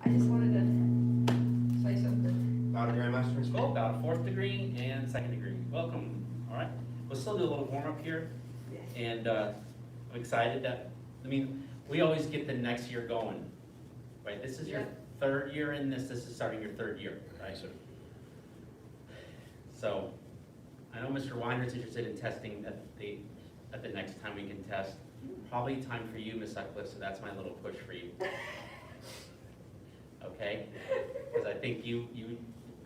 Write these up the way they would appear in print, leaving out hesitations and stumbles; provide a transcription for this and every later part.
I just wanted to say something. About a Grand Master in school. About a 4th degree and 2nd degree. Welcome. All right. We'll still do a little warm up here. Yes. And I'm excited that, I mean, we always get the next year going, right? This is your 3rd year in this. This is starting your 3rd year, right? So I know Mr. Weiner's interested in testing at the next time we can test. Probably time for you, Miss Sutcliffe, so that's my little push for you. Okay? Because I think you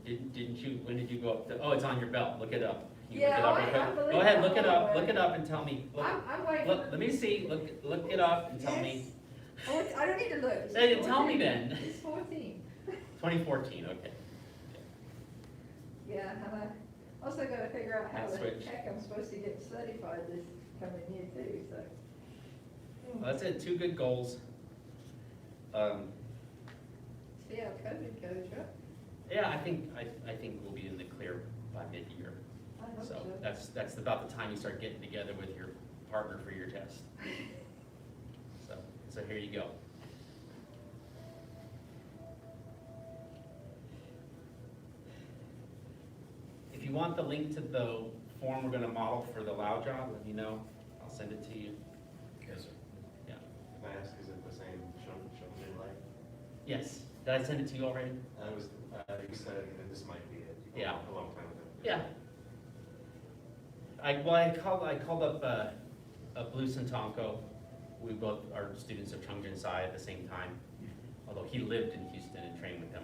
didn't you, when did you go up to, oh, it's on your belt, look it up. Can you Yeah, look it I up? believe Go ahead, that. look it up, look it up and tell me. I'm waiting. Let me see, look it up and tell me. Oh, I don't need to look. It's Hey, tell 14. me then. It's 14. 2014, okay. Yeah, and I also gotta figure out how That's the switch. heck I'm supposed to get certified this coming year too, so. Well, that's it, 2 good goals. See how COVID goes, right? Yeah, I think we'll be in the clear by mid-year. I hope So so. that's about the time you start getting together with your partner for your test. So here you go. If you want the link to the form we're gonna model for the Laojia, let me know. I'll send it to you. Yes, sir. Yeah. Can I ask, is it the same Shunjin light? Yes. Did I send it to you already? You said that this might be it. Yeah. A long time ago. Yeah. I called up Blue Santonko. We both are students of Chungjin Sai at the same time, although he lived in Houston and trained with him.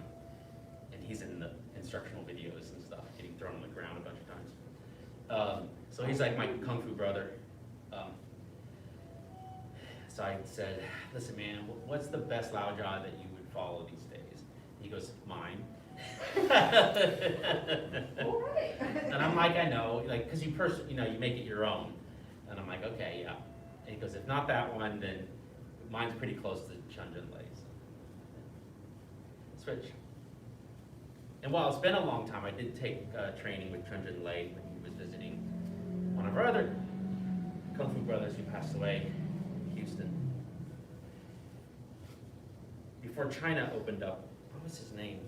And he's in the instructional videos and stuff, getting thrown on the ground a bunch of times. So he's like my kung fu brother. So I said, listen man, what's the best Laojia that you would follow these days? He goes, mine. All right. And I'm like, I know, like, because you make it your own. And I'm like, okay, yeah. And he goes, if not that one, then mine's pretty close to Chunjin Lei's. Switch. And while it's been a long time, I did take training with Chunjin Lei when he was visiting one of our other Kung Fu brothers who passed away in Houston. Before China opened up, what was his name?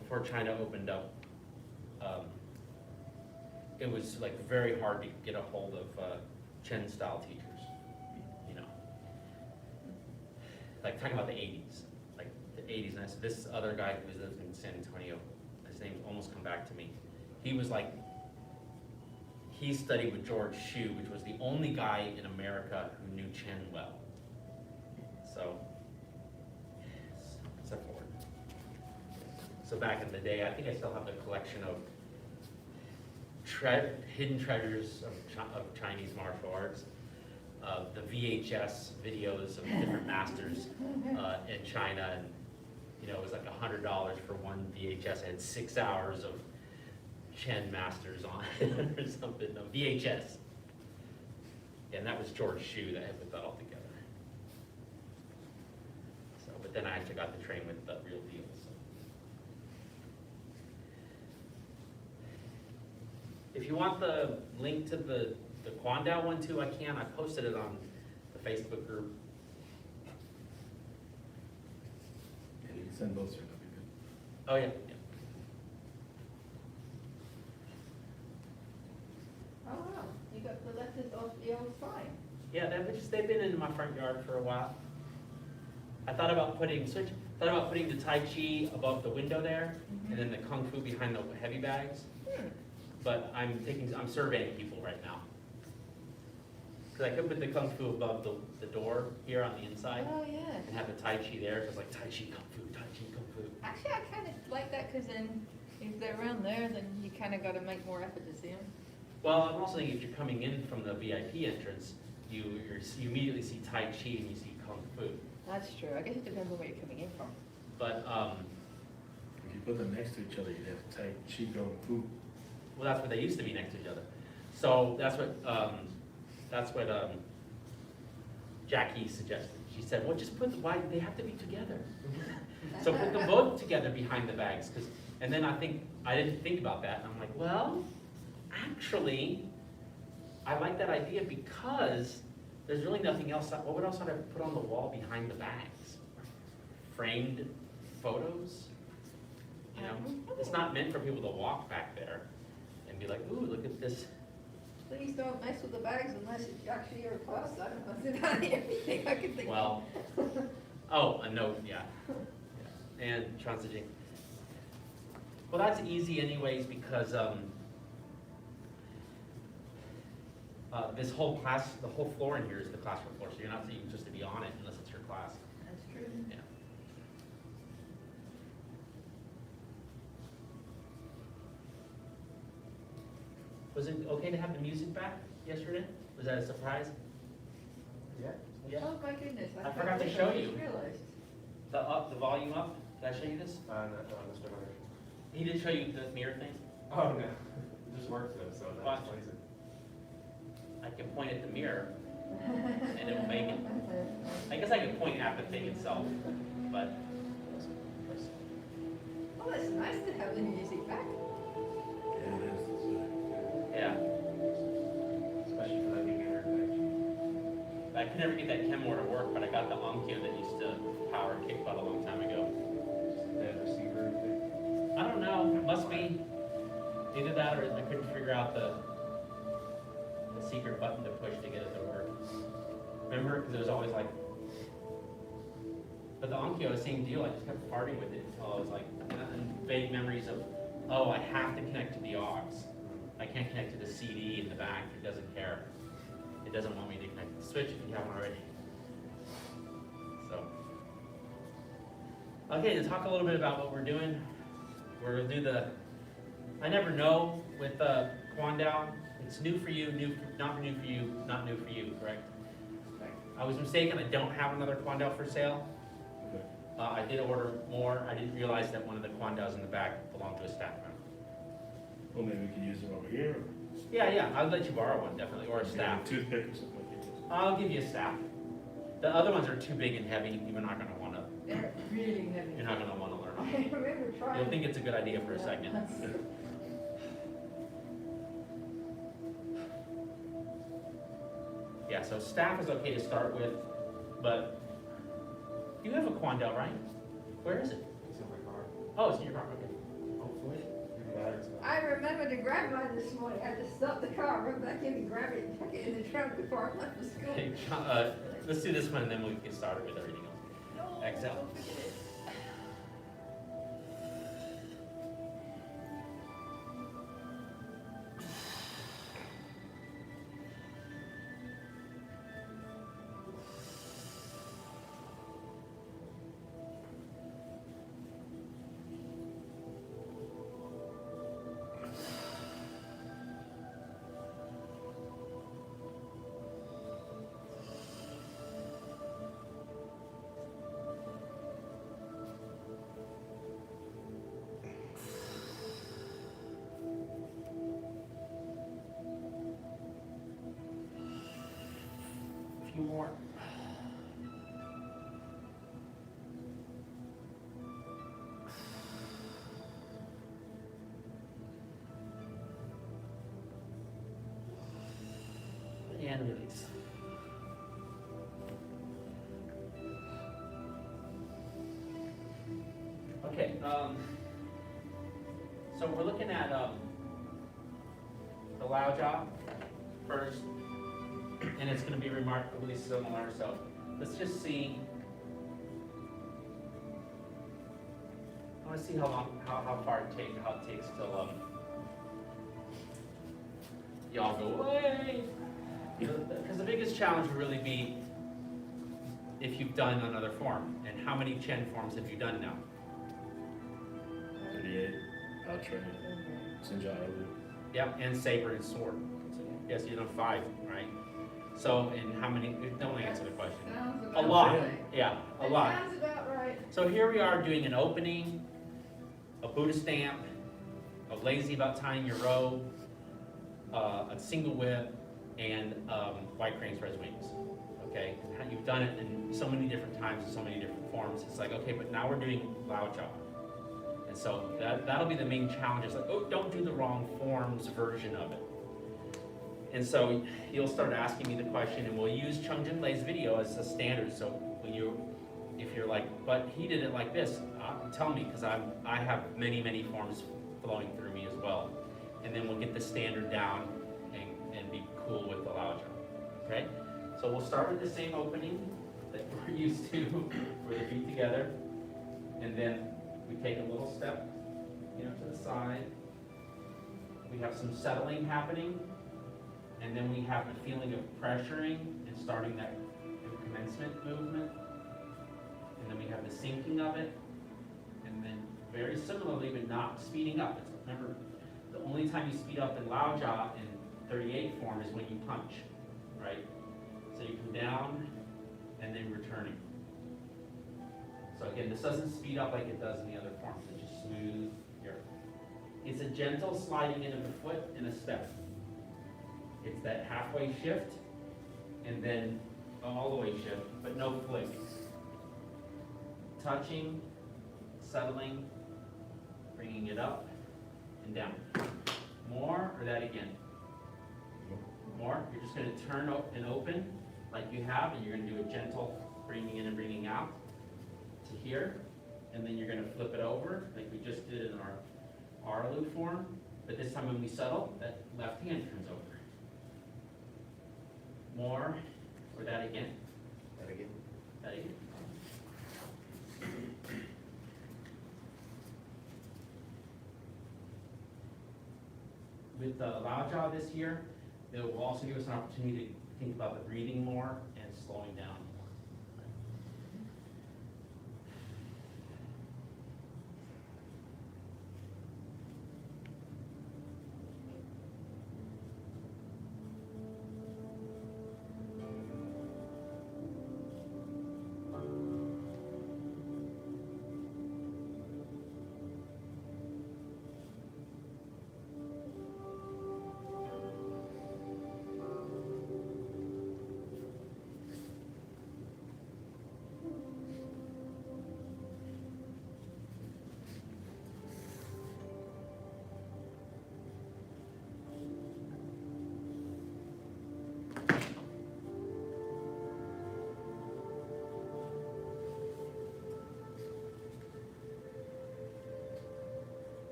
Before China opened up, it was like very hard to get a hold of Chen style teachers, you know. Like talking about the 80s, like the 80s. And I said, this other guy who lives in San Antonio, his name's almost come back to me. He was like, he studied with George Shu, which was the only guy in America who knew Chen well. So, step forward. So back in the day, I think I still have the collection of hidden treasures of Chinese martial arts, the VHS videos of different masters in China, and it was like $100 for one VHS. It had 6 hours of Chen masters on it or something. No, VHS. And that was George Shu that had put that all together. So, but then I actually got to train with the real deal. So. If you want the link to the Quando one too, I can. I posted it on the Facebook group. Yeah, you can send both, sir, that'd be good. Oh yeah. Oh, wow, you got the letters off the old sign. Yeah, they've been in my front yard for a while. I thought about putting the Tai Chi above the window there, and then the Kung Fu behind the heavy bags. But I'm surveying people right now. Because I could put the Kung Fu above the door here on the inside, Oh, yeah. and have the Tai Chi there, because like Tai Chi Kung Fu, Tai Chi Kung Fu. Actually, I kind of like that because then if they're around there, then you kind of got to make more effort to see them. Well, I'm also thinking if you're coming in from the VIP entrance, you immediately see Tai Chi and you see Kung Fu. That's true. I guess it depends on where you're coming in from. But If you put them next to each other, you'd have Tai Chi Kung Fu. well, that's what they used to be next to each other. So that's what Jackie suggested. She said, "Well, just why they have to be together? So put them both together behind the bags." And then I didn't think about that. And I'm like, well, actually, I like that idea because there's really nothing else. What else would I put on the wall behind the bags? framed photos. You know, it's not meant for people to walk back there and be like, ooh, look at this. Please don't mess with the bags unless it's actually your class. I don't want to do everything I can think Well, oh, a note, yeah. And transiting. Well, that's easy anyways because this whole class, the whole floor in here is the classroom floor, so you're not even supposed to be on it unless it's your class. That's true. Yeah. Was it okay to have the music back yesterday? Was that a surprise? Yeah. Yeah. Oh my goodness. I forgot to show you. Realized. The volume up? Did I show you this? No, Mr. Hunter. He did show you the mirror thing? Oh, no. It just works though, so that Watch. explains it. I can point at the mirror and it will make it. I guess I could point at the thing itself, but Oh, that's nice to have the music back. Yeah, it is. yeah. Especially for that beginner page. I could never get that Kenmore to work, but I got the Onkyo that used to power kick butt a long time ago. That receiver thing. I don't know, it must be either that or I couldn't figure out the secret button to push to get it to work. Remember, because it was always like, but the Onkyo, same deal, I just kept farting with it until I was like, and vague memories of, oh, I have to connect to the aux. I can't connect to the CD in the back, it doesn't care. It doesn't want me to connect to the switch if you haven't already. So. Okay, to talk a little bit about what we're doing. We're gonna do I never know with Quando. It's new for you, not new for you, not new for you, correct? I was mistaken, I don't have another Quando for sale. Okay. I did order more. I didn't realize that one of the Quandos in the back belonged to a staff member. Well, maybe we can use it over here. Yeah, I'll let you borrow one definitely, or a staff. Toothpick or something like that. I'll give you a staff. The other ones are too big and heavy. You're not gonna wanna. They're really heavy. You're not gonna wanna learn. I remember trying. You'll think it's a good idea for a second. Yeah, so staff is okay to start with, but you have a Quando, right? Where is it? It's in my car. Oh, it's in your car, okay. Hopefully. Your battery's gone. I remember to grab mine this morning. I had to stop the car, run back in and grab it and tuck it in the trunk before I left the school. Okay, let's do this one and then we can get started with everything else. No, Excel. don't forget it. A few more. And release. Okay, so we're looking at the Laojia first, and it's going to be remarkably similar. So let's just see. I want to see how far it takes till y'all go away. Because the biggest challenge would really be if you've done another form, and how many Chen forms have you done now? 38, Outre, Sinjaro. Yep, and saber and sword. Yes, you've done 5, right? So, and how many? Don't answer the question. Sounds A about lot. right. Yeah, a That lot. sounds about right. So here we are doing an opening, a Buddha stamp, a lazy about tying your robe, a single whip, and white crane's red wings. Okay, and you've done it in so many different times in so many different forms. It's like, okay, but now we're doing Laojia. And so that'll be the main challenge. It's like, oh, don't do the wrong forms version of it. And so you'll start asking me the question, and we'll use Chung Jin Lei's video as a standard. So when you If you're like, but he did it like this, tell me, because I have many forms flowing through me as well. And then we'll get the standard down and be cool with the Laojia, okay? So we'll start with the same opening that we're used to for the feet together. And then we take a little step, to the side. We have some settling happening. And then we have the feeling of pressuring and starting that commencement movement. And then we have the sinking of it. And then very similarly, but not speeding up. Remember, the only time you speed up in Laojia in 38 form is when you punch, right? So you come down and then returning. So again, this doesn't speed up like it does in the other forms. It's just smooth here. It's a gentle sliding in of the foot in a step. It's that halfway shift and then all the way shift, but no flick. Touching, settling, bringing it up and down. More, or that again? More. You're just going to turn and open like you have, and you're going to do a gentle bringing in and bringing out to here, and then you're going to flip it over like we just did in our Arlu form, but this time when we settle, that left hand turns over. More, or that again? That again? That again. With the Laojia this year, it will also give us an opportunity to think about the breathing more and slowing down.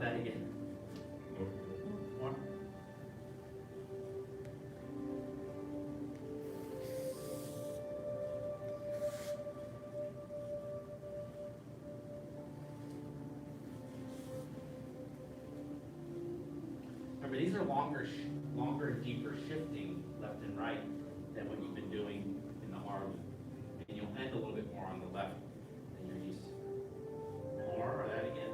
That again. More. Remember, these are longer, deeper shifting left and right than what you've been doing in the arm. And you'll end a little bit more on the left than you're used to. More, or that again.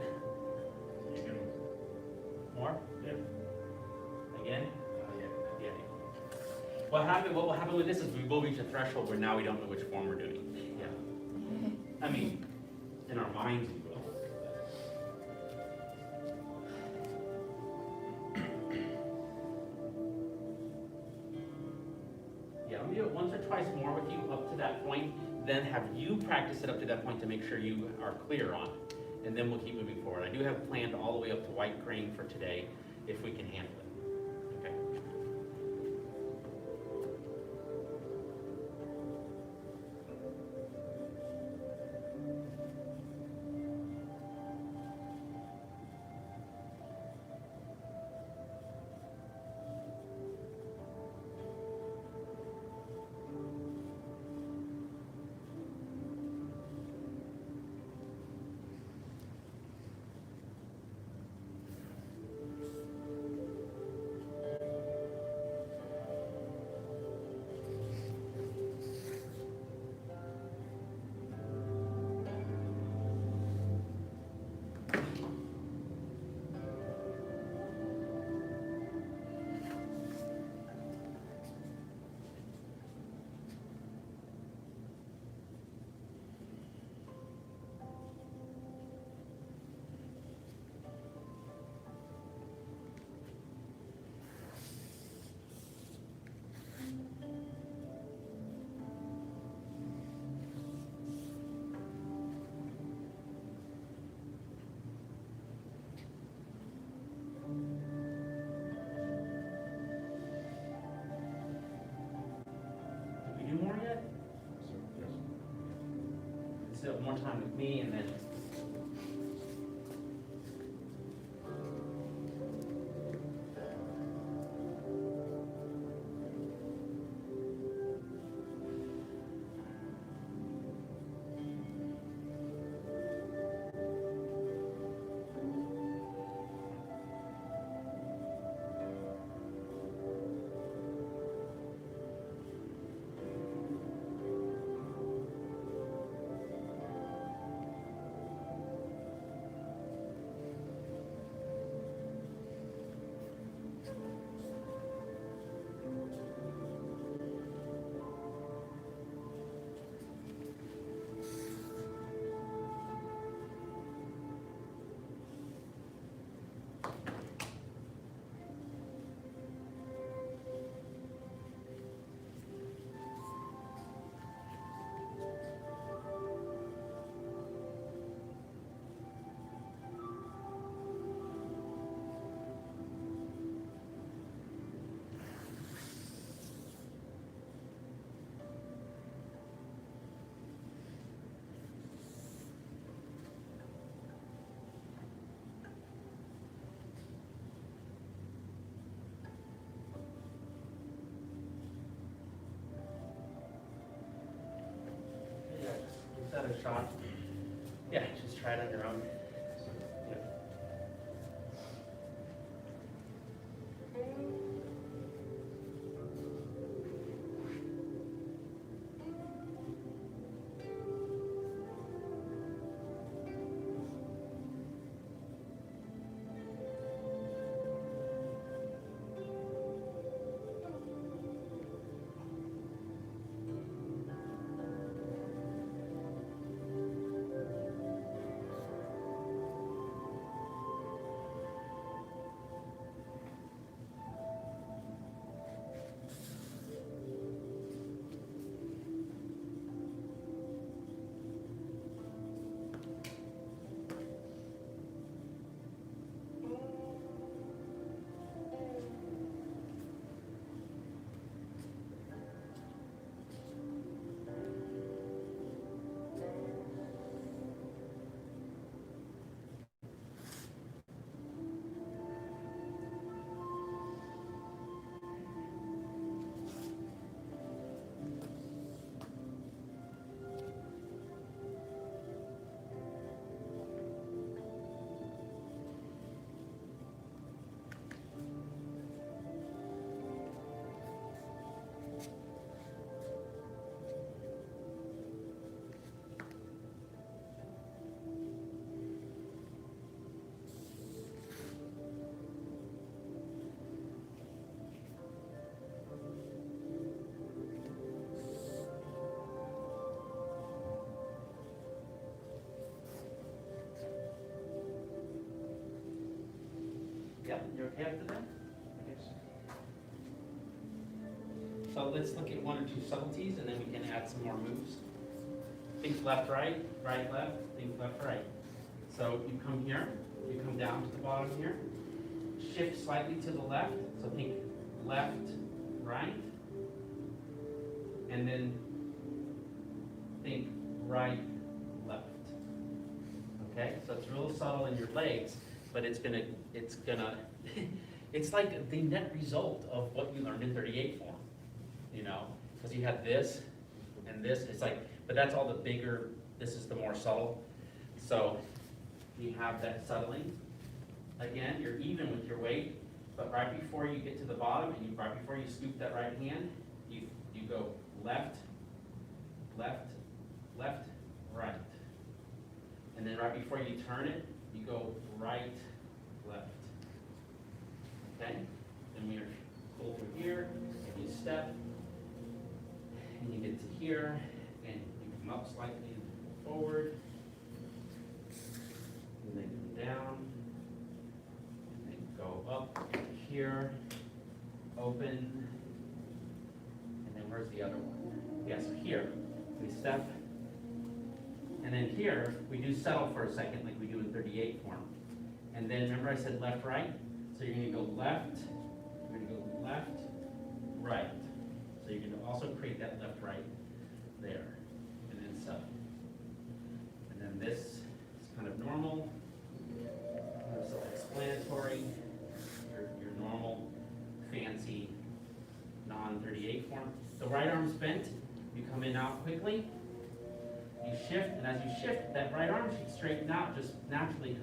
More? Yep. Again? Yeah. Yeah. What will happen with this is we will reach a threshold where now we don't know which form we're doing. Yeah. I mean, in our minds we will. Yeah, let me do it once or twice more with you up to that point, then have you practice it up to that point to make sure you are clear on it. And then we'll keep moving forward. I do have planned all the way up to white crane for today, if we can handle it. Okay. sit one more time with me and then. Yeah, just give that a shot. Yeah, just try it on your own. Yeah. Yeah, you're okay after that? Yes. So let's look at one or two subtleties and then we can add some more moves. Think left, right, right, left, think left, right. So you come here, you come down to the bottom here, shift slightly to the left, so think left, right, and then think right, left. Okay, so it's real subtle in your legs, but it's gonna, it's like the net result of what you learned in 38 form, you know, because you had this and this, it's like, but that's all the bigger, this is the more subtle. So you have that settling. Again, you're even with your weight, but right before you get to the bottom and right before you scoop that right hand, you go left, left, left, right. And then right before you turn it, you go right, left. Okay? Then we pull through here, and you step, and you get to here, and you come up slightly and forward, and then come down, and then go up here, open, and then where's the other one? Yeah, so here, we step, and then here, we do settle for a second like we do in 38 form. And then remember I said left, right? So you're gonna go left, you're gonna go left, right. So you're gonna also create that left, right there, and then settle. and this is kind of normal, kind of self-explanatory, your normal, fancy, non-38 form. The right arm's bent, you come in out quickly, you shift, and as you shift, that right arm should straighten out just naturally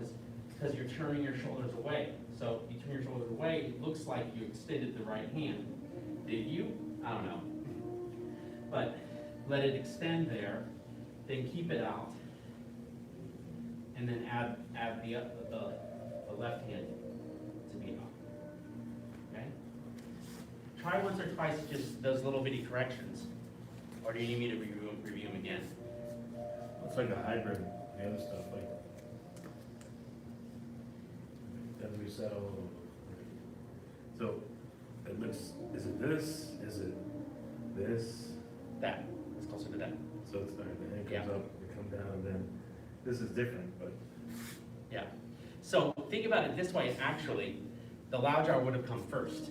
because you're turning your shoulders away. So you turn your shoulders away, it looks like you extended the right hand. Did you? I don't know. But let it extend there, then keep it out, and then add the left hand to be up. Okay? Try once or twice just those little bitty corrections, or do you need me to review them again? It's like a hybrid, the other stuff, like. Then we settle. So, it looks, is it this, is it this? That. It's closer to that. So it's like the hand Yeah. comes up, it comes down, and then, this is different, but. Yeah. So think about it this way, actually, the Laojia would have come first.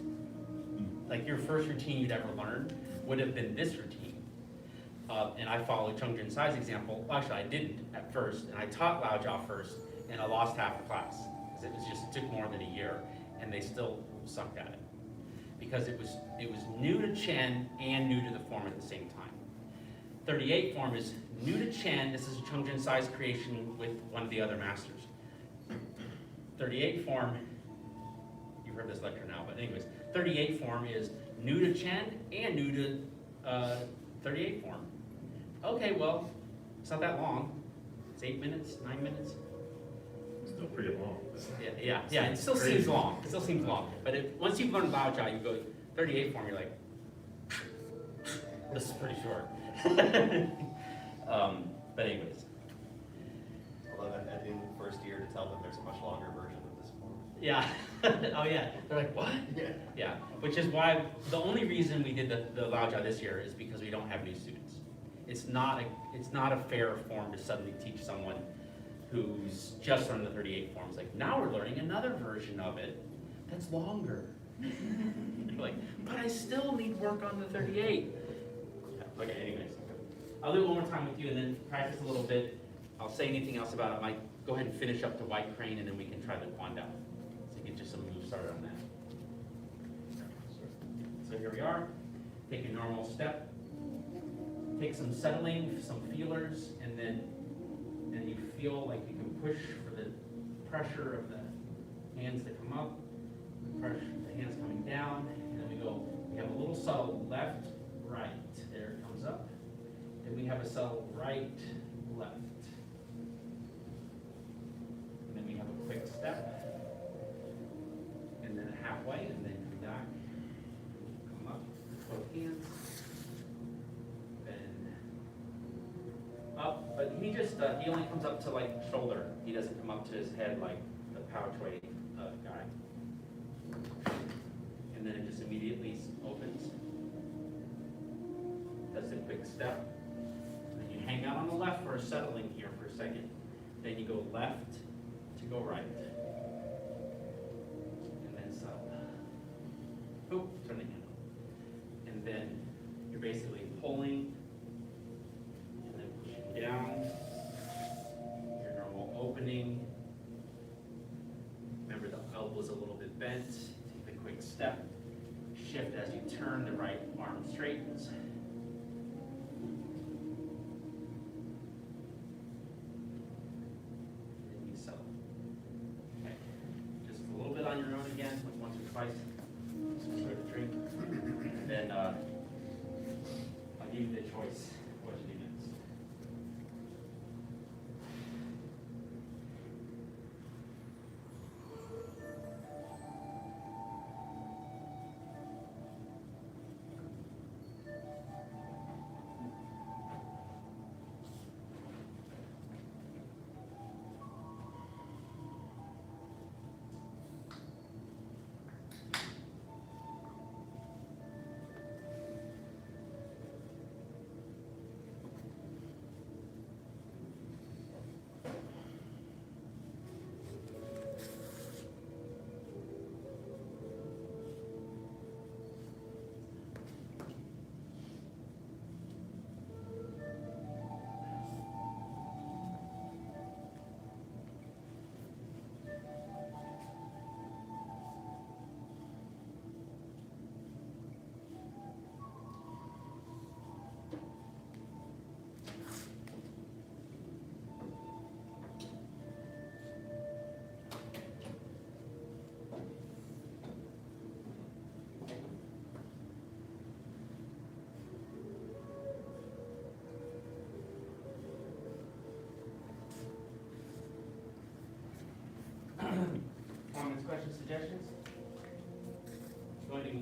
Like your first routine you'd ever learned would have been this routine. And I followed Chung Jun Sai's example. Well, actually, I didn't at first, and I taught Laojia first, and I lost half the class. Because it took more than a year, and they still sucked at it. Because it was new to Chen and new to the form at the same time. 38 form is new to Chen. This is Chung Jun Sai's creation with one of the other masters. 38 form, you've heard this lecture now, but anyways, 38 form is new to Chen and new to 38 form. Okay, well, it's not that long. It's 8 minutes, 9 minutes. Still pretty long. Yeah, it still seems long. It still seems long. But once you've learned Laojia, you go 38 form, you're like, this is pretty short. But anyways. Although I think the first year to tell them there's a much longer version of this form. Yeah. Oh yeah. They're like, what? Yeah. Yeah. Which is why the only reason we did the Laojia this year is because we don't have new students. It's not a fair form to suddenly teach someone who's just learned the 38 forms. Like, now we're learning another version of it that's longer. Like, but I still need work on the 38. Yeah, okay, anyways. I'll do it one more time with you and then practice a little bit. I'll say anything else about it. Mike, go ahead and finish up the white crane and then we can try the Quando. So get just some moves started on that. So here we are. Take a normal step. Take some settling, some feelers, and then you feel like you can push for the pressure of the hands to come up, the hands coming down, and then we have a little subtle left, right. There it comes up. Then we have a subtle right, left. And then we have a quick step, and then a halfway, and then come back, come up, both hands. Up, but he only comes up to like shoulder. He doesn't come up to his head like the pouchway guy. And then it just immediately opens. Does a quick step. And then you hang out on the left for a settling here for a second. Then you go left to go right. And then settle. Oh, turn the handle. And then you're basically pulling down, your normal opening. Remember the elbow's a little bit bent. Take a quick step. Shift as you turn, the right arm straightens. And you settle. Okay. Just a little bit on your own again, like once or twice. Just sort of drink. And then I'll give you the choice. What to do next.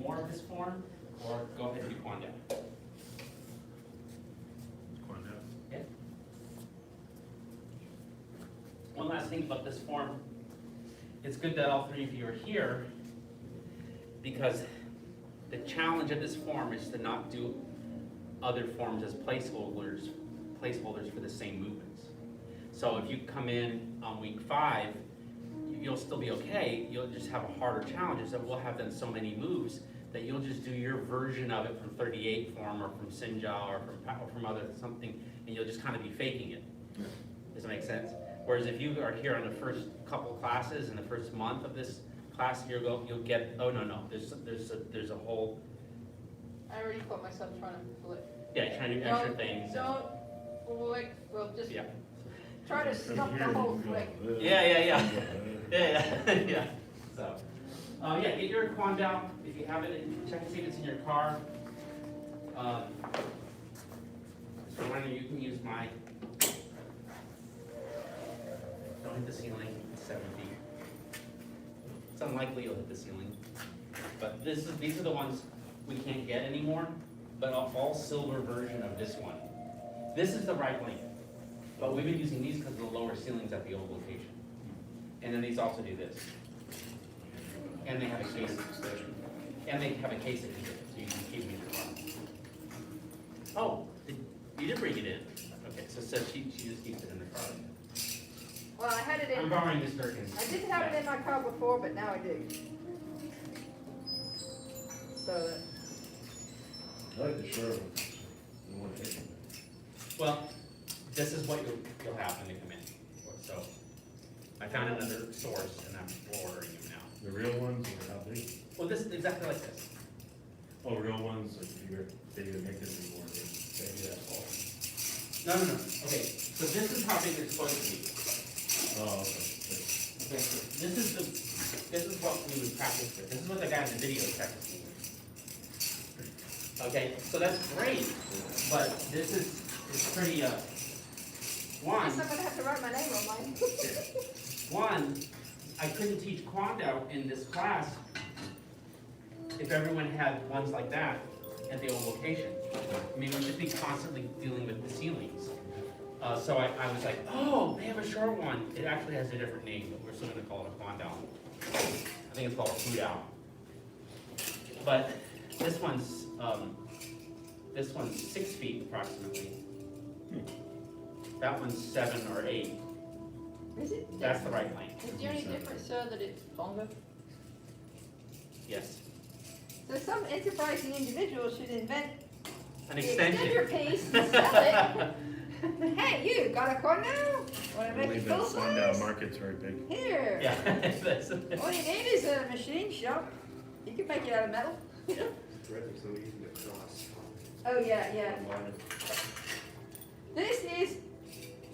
more of this form, or go ahead and do Quando. Quando. Yeah. One last thing about this form. It's good that all three of you are here, because the challenge of this form is to not do other forms as placeholders for the same movements. So if you come in on week 5, you'll still be okay. You'll just have a harder challenge, is that we'll have done so many moves that you'll just do your version of it from 38 form, or from Sinja, or from other something, and you'll just kind of be faking it. Does that make sense? Whereas if you are here on the first couple classes, in the first month of this class, you'll get, oh no, there's a whole, I already caught myself trying to flip. yeah, trying to do extra things. Don't flick, well, just Yeah. try to stop the whole flick. Yeah. Yeah. So, yeah, get your Quando out if you have it. Check and see if it's in your car. So when you can use my. Don't hit the ceiling. It's 7 feet. It's unlikely you'll hit the ceiling, but these are the ones we can't get anymore. But a all silver version of this one. This is the right length, but we've been using these because of the lower ceilings at the old location. And then these also do this. And they have a case. And they have a case that you get, so you can keep them in your car. Oh, you did bring it in. Okay, so she just keeps it in the car. Well, I had it I'm in, borrowing Miss Durkin's. I didn't have it in my car before, but now I do. So, I like the short one. The one taken. Well, this is what you'll have when they come in. So, I found another source, and I'm ordering them now. The real ones, or how big? Well, this is exactly like this. Oh, real ones, like they even make this anymore. Maybe that's all. No. Okay, so this is how big it's going to be. Oh, okay. Okay, so this is what we would practice with. This is what the guy in the video is practicing with. Okay, so that's great, but this is pretty, I one, guess I'm gonna have to write my name on mine. one, I couldn't teach Quando in this class if everyone had ones like that at the old location. I mean, we'd just be constantly dealing with the ceilings. So I was like, oh, they have a short one. It actually has a different name, but we're still gonna call it a Quando. I think it's called a Fudao. But this one's 6 feet approximately. That one's 7 or 8. Is it? That's the right length. Is there any difference, sir, that it's longer? Yes. So some enterprising individual should invent An the extension. extender piece and sell it. Hey, you got a Quando? Wanna I make believe it full that Quando size? market's very big. Here. Yeah. That's- All you need is a machine shop. You can make it out of metal. Terrific, so easy to cross. Oh, yeah. Online. This is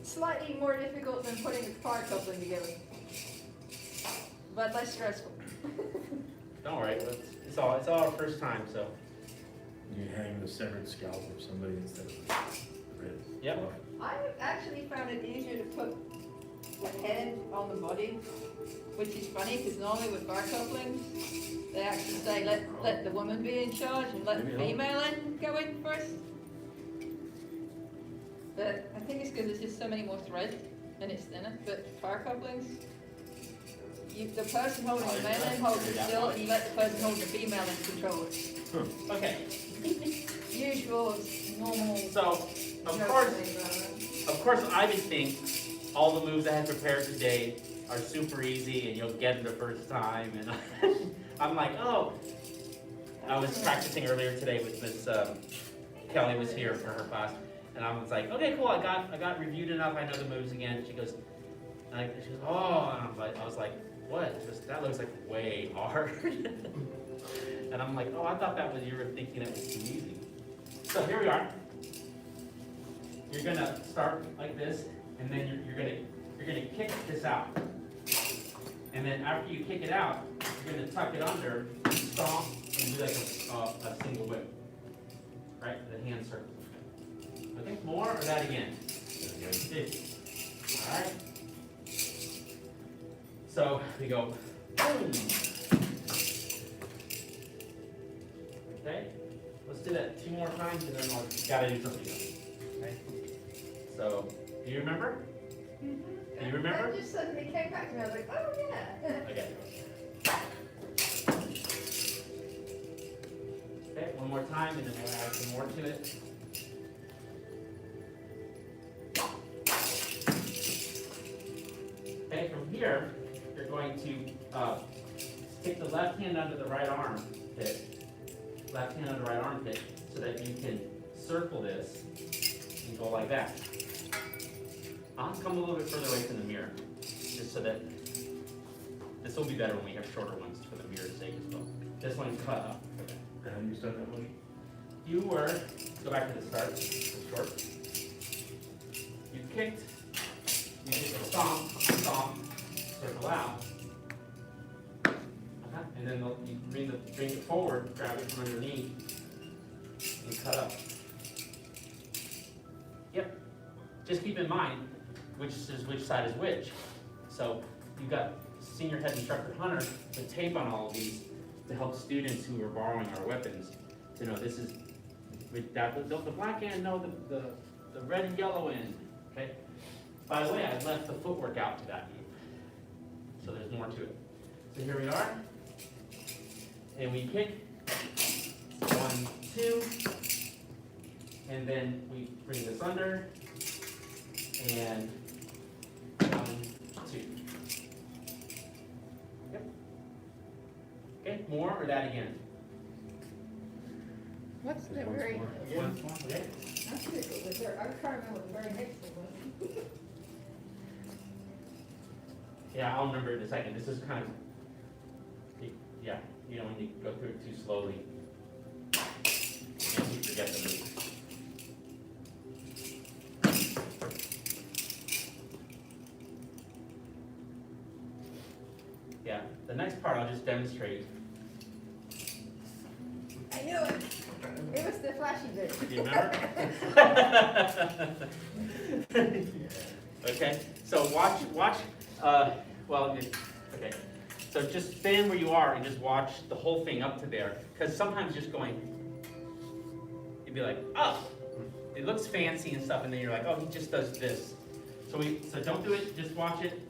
slightly more difficult than putting a car coupling together. But less stressful. Don't worry, it's all our first time, so. You hang the severed scalp of somebody instead of ribs. Yep. I actually found it easier to put the head on the body, which is funny because normally with bar couplings, they actually say let the woman be in charge and let the female in go in first. But I think it's because there's just so many more threads and it's thinner. But bar couplings, the person holding the male end holds it still, and you let the person holding the female end control it. Okay, Usual, normal. so, of course, I would think all the moves I had prepared today are super easy and you'll get them the first time, and I'm like, oh. I was practicing earlier today with Miss Kelly was here for her class, and I was like, okay, cool, I got reviewed enough, I know the moves again. She goes, oh, and I was like, what? She goes, that looks like way hard. And I'm like, oh, I thought that was, you were thinking it was too easy. So here we are. You're gonna start like this, and then you're gonna kick this out. And then after you kick it out, you're gonna tuck it under, stomp, and do like a single whip. Right, the hand circle. Okay, more or that again? All right. So we go boom. do that 2 more times and then I'll gotta do something else. Okay? So, do you remember? Mm-hmm. Do you remember? That just suddenly came back to me, I was like, oh yeah. Okay. Okay, one more time and then we'll add some more to it. Okay, from here, you're going to stick the left hand under the right armpit, left hand under the right armpit, so that you can circle this and go like that. I'll come a little bit further away from the mirror, just so that this will be better when we have shorter ones for the mirror's sake as well. This one's cut up. Okay. How do you start that one? You were, go back to the start, the short. You kicked, you did the stomp, circle out. And then you bring it forward, grab it from underneath, and cut up. Yep. Just keep in mind which side is which. So you've got senior head instructor Hunter with tape on all of these to help students who are borrowing our weapons to know this is with that the black end, no, the red and yellow end. Okay. By the way, I left the footwork out to that move, so there's more to it. So here we are. And we kick, 1, 2, and then we bring this under, and 1, 2. Yep. Okay, more or that again? What's the Just once very, more. Once more, okay. I think it was there, I was trying to remember what the very next one was. Yeah, I'll remember in a second. This is kind of, yeah, you know, when you go through it too slowly, and you forget the move. Yeah, the next part I'll just demonstrate. I knew it. It was the flashy bit. Do you remember? Okay, so watch, okay. So just stand where you are and just watch the whole thing up to there. Because sometimes just going, you'd be like, oh, it looks fancy and stuff, and then you're like, oh, he just does this. So don't do it, just watch it.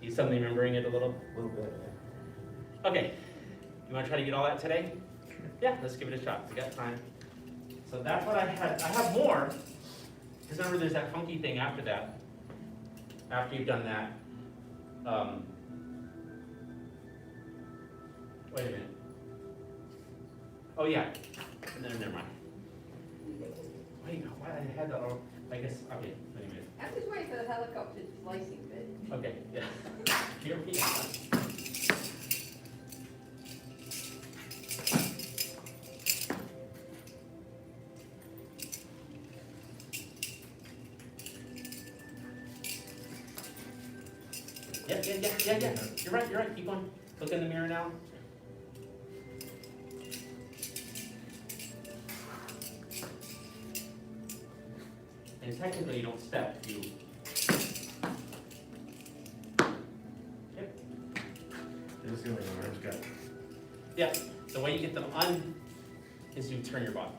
You suddenly remembering it a little? A little bit. Okay, you want to try to get all that today? Yeah, let's give it a shot. We got time. So that's what I had. I have more. Because remember, there's that funky thing after that. After you've done that. Wait a minute. Oh yeah. Never mind. Wait, why I had that all? I guess. Okay. Wait a minute. I'm just waiting for the helicopter slicing bit. Okay. Yeah. Here we are. Yeah. You're right. Keep on. Look in the mirror now. And technically you don't step, you. Yep. They just feel like my arms got. Yeah. The way you get them is you turn your body.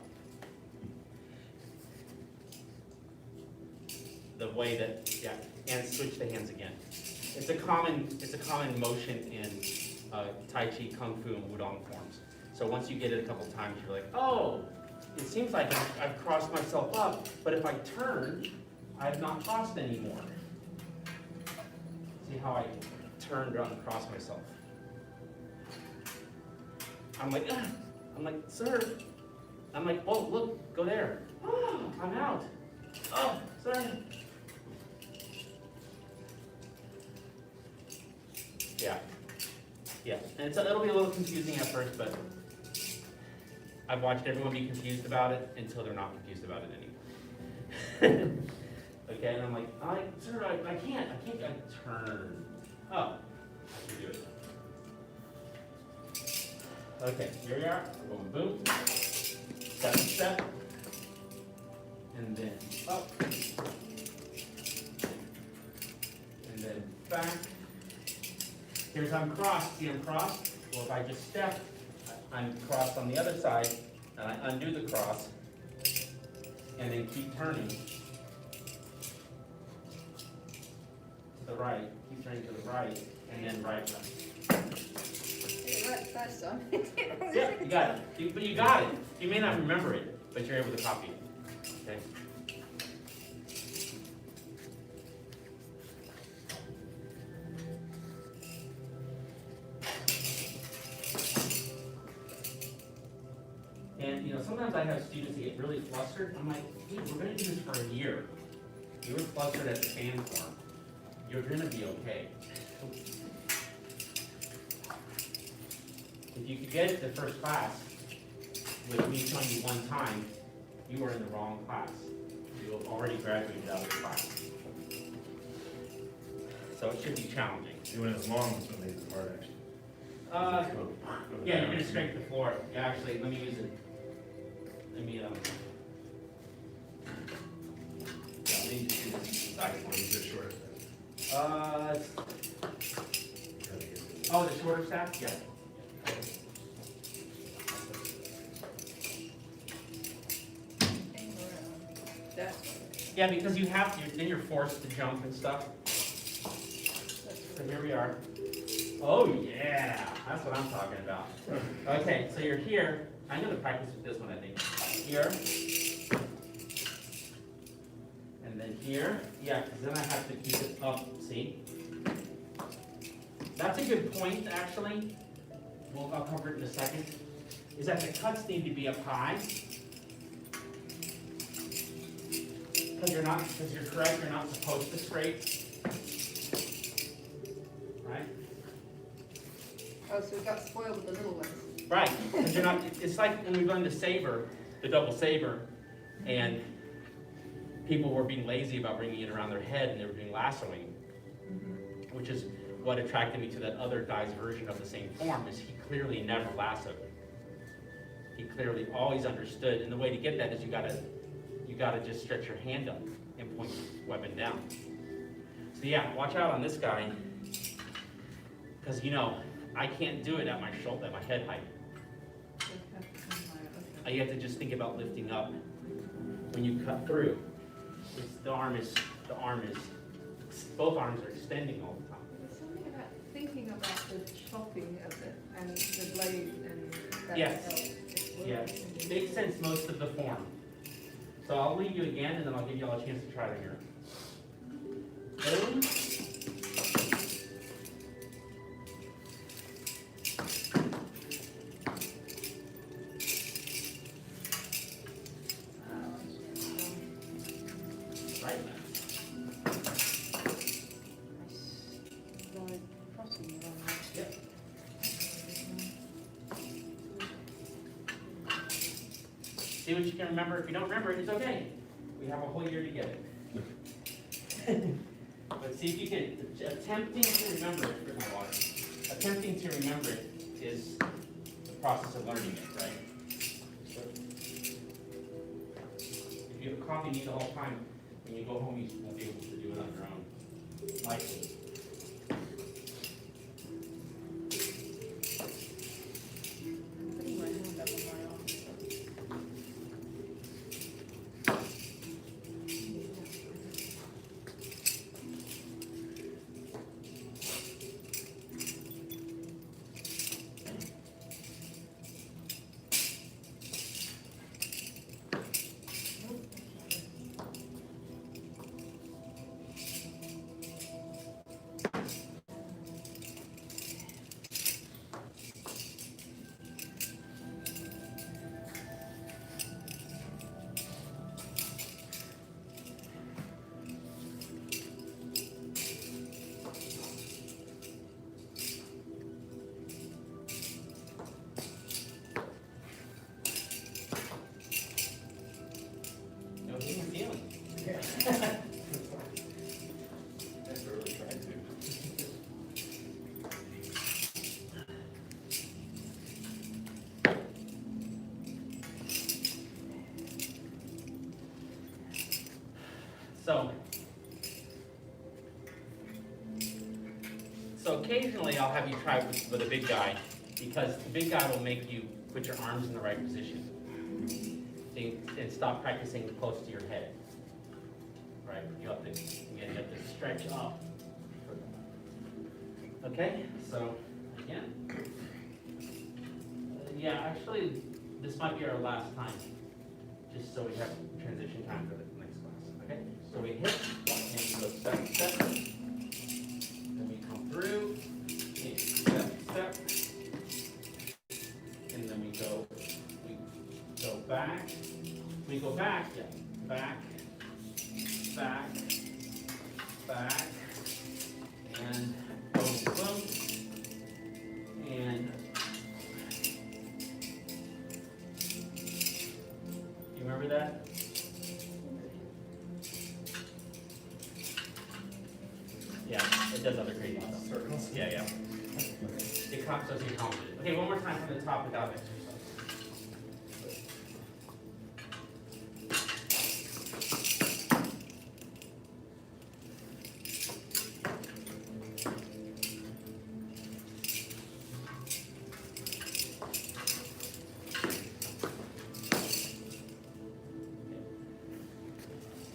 The way that, yeah, and switch the hands again. It's a common motion in Tai Chi, Kung Fu, and Wudong forms. So once you get it a couple times, you're like, oh, it seems like I've crossed myself up, but if I turn, I've not crossed anymore. See how I turned around and crossed myself? I'm like, sir. I'm like, oh, look, go there. Oh, I'm out. Oh, sir. Yeah, and it'll be a little confusing at first, but I've watched everyone be confused about it until they're not confused about it anymore. Okay, and I'm like, sir, I can't turn. Oh, I can do it. Okay, here we are. Boom, boom. Step, and then up. back. Here's I'm crossed. See I'm crossed? Well, if I just step, I'm crossed on the other side, and I undo the cross, and then keep turning to the right. Keep turning to the right, and then right left. Right first time. Yeah, you got it. But you got it. You may not remember it, but you're able to copy it. Okay. And sometimes I have students that get really flustered. I'm like, hey, we're going to do this for a year. You were flustered at the fan form. You're going to be okay. If you could get it the first class with me showing you one time, you were in the wrong class. You have already graduated out of the class. So it should be challenging. When it's long, it's what makes it hard, actually. Yeah, you're going to scrape the floor. Yeah, actually, let me use it. Let me just do this side one. Is it short? Oh, the shorter staff? Yeah. Yeah, because you have to, then you're forced to jump and stuff. So here we are. Oh yeah, that's what I'm talking about. Okay, so you're here. I'm going to practice with this one, I think. Here. And then here. Yeah, because then I have to keep it up, see? That's a good point, actually. Well, I'll cover it in a second. Is that the cuts need to be up high. Because you're correct, you're not supposed to scrape. Right? Oh, so we got spoiled with the little ones. Right, because you're not, it's like when we learned the saber, the double saber, and people were being lazy about bringing it around their head and they were doing lassoing, which is what attracted me to that other guy's version of the same form, is he clearly never lassoed. He clearly always understood, and the way to get that is you gotta just stretch your hand up and point your weapon down. So yeah, watch out on this guy, because I can't do it at my shoulder, at my head height. You have to just think about lifting up when you cut through. The arm is, both arms are extending all the time. There's something about thinking about the chopping of it and the blade and that Yes. helps. Yes, it makes sense most of the form. So I'll leave you again, and then I'll give you all a chance to try it here. Boom. Right. Yep. See what you can remember. If you don't remember it, it's okay. We have a whole year to get it. But see if you can, attempting to remember it, here's my water. Attempting to remember it is the process of learning it, right? So, if you have a coffee need the whole time, when you go home, you won't be able to do it on your own. Likely. Putting my hand up on my arm. So occasionally I'll have you try with a big guy, because the big guy will make you put your arms in the right position. And stop practicing close to your head. Right? You have to, again, you have to stretch up. Okay, so again. Yeah, actually, this might be our last time, just so we have transition time for the next class. Okay, so we hit, and we go step, step. Then we come through, and step, step. And then we go back. We go back, yeah, back, back, back, and boom, boom, and you remember that? Yeah, it does other crazy stuff. Circles? Yeah, yeah. It does get complicated. Okay, one more time from the top without exercise.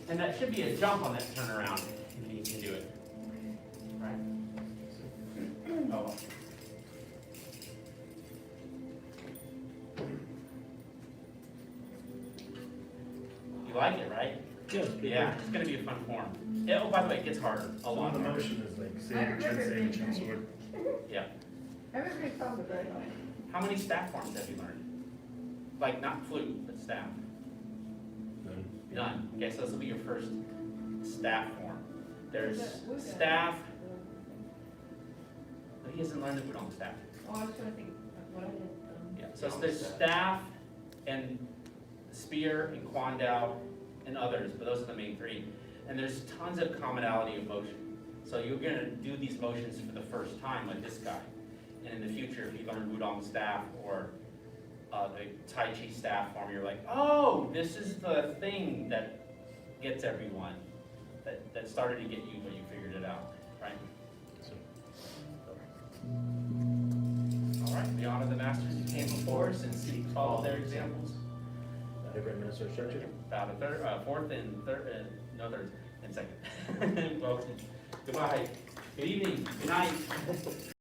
And that should be a jump on that turnaround, if you can do it. Right? Oh. You like it, right? Yeah, it's gonna be a fun form. Oh, by the way, it gets harder, a Some lot of the harder. motion is like same Chen sword. Yeah. Everybody called it very hard. How many staff forms have you learned? Like, not flute, but staff? None. Okay, so this will be your first staff form. There's staff. But he hasn't learned the Wudong staff. Oh, I was trying to think of what I did. Yeah, so there's staff and spear and Quando and others, but those are the main three. And there's tons of commonality of motion. So you're gonna do these motions for the first time like this guy. And in the future, if you learn Wudong staff or the Taiji staff form, you're like, oh, this is the thing that gets everyone, that started to get you when you figured it out, right? All right, we honor the masters who came before us and follow their examples. The Grand Master structure. About a third, fourth and third, no third, and second. Well, goodbye, good evening, good night.